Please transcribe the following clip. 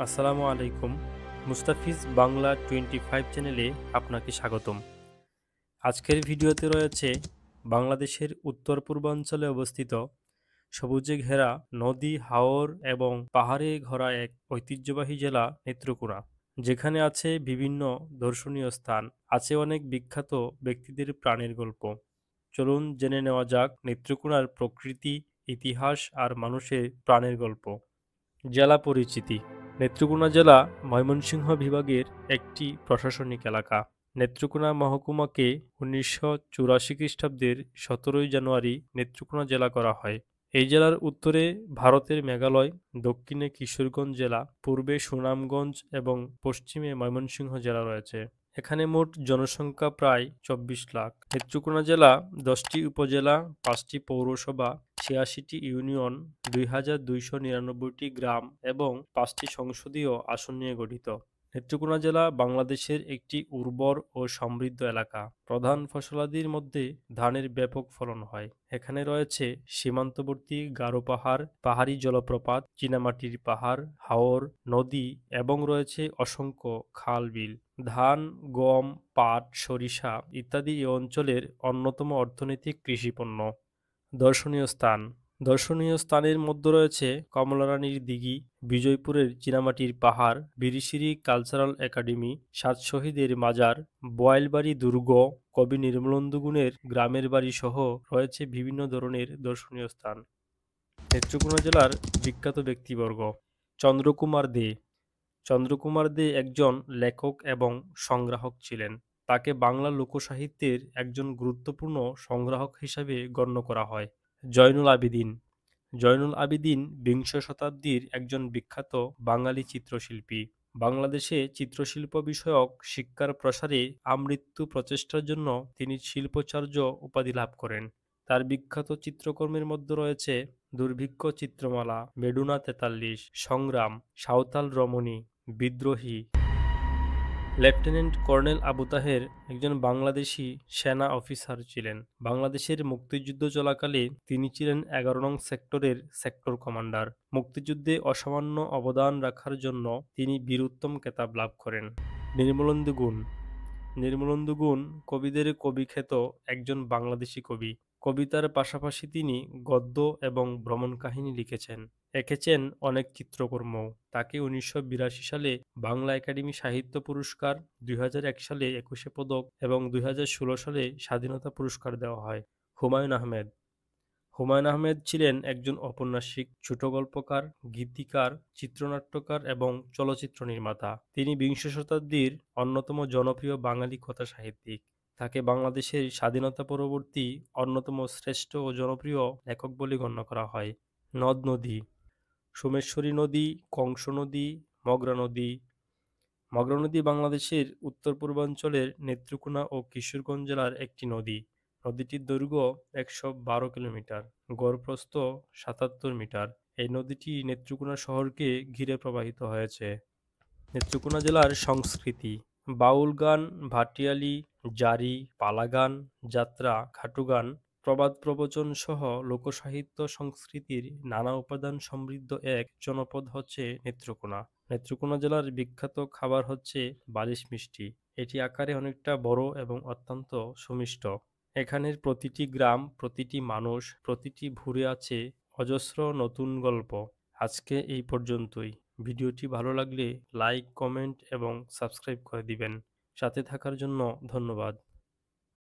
আসসালামু আলাইকুম। মুস্তাফিজ বাংলা 25 চ্যানেলে আপনাকে স্বাগতম। আজকের ভিডিওতে রয়েছে বাংলাদেশের উত্তর পূর্বাঞ্চলে অবস্থিত সবুজে ঘেরা নদী, হাওর এবং পাহাড়ে ঘেরা এক ঐতিহ্যবাহী জেলা নেত্রকোনা, যেখানে আছে বিভিন্ন দর্শনীয় স্থান, আছে অনেক বিখ্যাত ব্যক্তিদের প্রাণের গল্প। চলুন জেনে নেওয়া যাক নেত্রকোনার প্রকৃতি, ইতিহাস আর মানুষের প্রাণের গল্প। জেলা পরিচিতি: নেত্রকোনা জেলা ময়মনসিংহ বিভাগের একটি প্রশাসনিক এলাকা। নেত্রকোনা মহকুমাকে ১৯৮৪ খ্রিস্টাব্দের ১৭ জানুয়ারি নেত্রকোনা জেলা করা হয়। এই জেলার উত্তরে ভারতের মেঘালয়, দক্ষিণে কিশোরগঞ্জ জেলা, পূর্বে সুনামগঞ্জ এবং পশ্চিমে ময়মনসিংহ জেলা রয়েছে। এখানে মোট জনসংখ্যা প্রায় ২৪ লাখ। নেত্রকোনা জেলা ১০টি উপজেলা, ৫টি পৌরসভা, ৮৬টি ইউনিয়ন, ২,২৯৯টি গ্রাম এবং ৫টি সংসদীয় আসন নিয়ে গঠিত। নেত্রকোনা জেলা বাংলাদেশের একটি উর্বর ও সমৃদ্ধ এলাকা। প্রধান ফসলাদির মধ্যে ধানের ব্যাপক ফলন হয়। এখানে রয়েছে সীমান্তবর্তী গারো পাহাড়, পাহাড়ি জলপ্রপাত, চীনামাটির পাহাড়, হাওর, নদী এবং রয়েছে অসংখ্য খাল বিল। ধান, গম, পাট, সরিষা ইত্যাদি এই অঞ্চলের অন্যতম অর্থনৈতিক কৃষিপণ্য। দর্শনীয় স্থান: দর্শনীয় স্থানের মধ্যে রয়েছে কমলারানীর দিঘি, বিজয়পুরের চীনামাটির পাহাড়, বিরিশিরি কালচারাল একাডেমি, সাত শহীদের মাজার, বোয়ালবাড়ি দুর্গ, কবি নির্মলেন্দু গুণের গ্রামের বাড়ি সহ রয়েছে বিভিন্ন ধরনের দর্শনীয় স্থান। নেত্রকোনা জেলার বিখ্যাত ব্যক্তিবর্গ: চন্দ্রকুমার দে। চন্দ্রকুমার দে একজন লেখক এবং সংগ্রাহক ছিলেন। তাকে বাংলা লোকসাহিত্যের একজন গুরুত্বপূর্ণ সংগ্রাহক হিসাবে গণ্য করা হয়। জয়নুল আবেদিন। জয়নুল আবেদিন বিংশ শতাব্দীর একজন বিখ্যাত বাঙালি চিত্রশিল্পী। বাংলাদেশে চিত্রশিল্প বিষয়ক শিক্ষার প্রসারে আমৃত্যু প্রচেষ্টার জন্য তিনি শিল্পাচার্য উপাধি লাভ করেন। তার বিখ্যাত চিত্রকর্মের মধ্যে রয়েছে দুর্ভিক্ষ চিত্রমালা, বেডুনা ৪৩, সংগ্রাম, সাঁওতাল রমণী, বিদ্রোহী। লেফটেন্যান্ট কর্নেল আবু তাহের একজন বাংলাদেশী সেনা অফিসার ছিলেন। বাংলাদেশের মুক্তিযুদ্ধ চলাকালে তিনি ছিলেন ১১ নং সেক্টরের সেক্টর কমান্ডার। মুক্তিযুদ্ধে অসামান্য অবদান রাখার জন্য তিনি বীরোত্তম খেতাব লাভ করেন। নির্মলেন্দু গুণ। নির্মলেন্দু গুণ কবিদের কবি খ্যাত একজন বাংলাদেশী কবি। কবিতার পাশাপাশি তিনি গদ্য এবং ভ্রমণ কাহিনী লিখেছেন। এঁকেছেন অনেক চিত্রকর্মও। তাকে ১৯৮২ সালে বাংলা একাডেমি সাহিত্য পুরস্কার, ২০০১ সালে ২১শে পদক এবং ২০১৬ সালে স্বাধীনতা পুরস্কার দেওয়া হয়। হুমায়ূন আহমেদ। হুমায়ূন আহমেদ ছিলেন একজন ঔপন্যাসিক, ছোটগল্পকার, গীতিকার, চিত্রনাট্যকার এবং চলচ্চিত্র নির্মাতা। তিনি বিংশ শতাব্দীর অন্যতম জনপ্রিয় বাঙালি কথা সাহিত্যিক। তাকে বাংলাদেশের স্বাধীনতা পরবর্তী অন্যতম শ্রেষ্ঠ ও জনপ্রিয় লেখক বলে গণ্য করা হয়। নদ-নদী: সোমেশ্বরী নদী, কংস নদী, মগরা নদী। মগরা নদী বাংলাদেশের উত্তর-পূর্বাঞ্চলের নেত্রকোনা ও কিশোরগঞ্জ জেলার একটি নদী। নদীটির দৈর্ঘ্য ১১২ কিলোমিটার, গড় প্রস্থ ৭৭ মিটার। এই নদীটি নেত্রকোনা শহরকে ঘিরে প্রবাহিত হয়েছে। নেত্রকোনা জেলার সংস্কৃতি: বাউল গান, ভাটিয়ালি, জারি, পালা গান, যাত্রা, খাটু গান, প্রবাদ প্রবচন সহ লোকসাহিত্য সংস্কৃতির নানা উপাদান সমৃদ্ধ এক জনপদ হচ্ছে নেত্রকোনা। নেত্রকোনা জেলার বিখ্যাত খাবার হচ্ছে বালিশ মিষ্টি। এটি আকারে অনেকটা বড় এবং অত্যন্ত সুমিষ্ট। এখানের প্রতিটি গ্রাম, প্রতিটি মানুষ, প্রতিটি ভুঁড়ে আছে অজস্র নতুন গল্প। আজকে এই পর্যন্তই। ভিডিওটি ভালো লাগলে লাইক, কমেন্ট এবং সাবস্ক্রাইব করে দিবেন। সাথে থাকার জন্য ধন্যবাদ।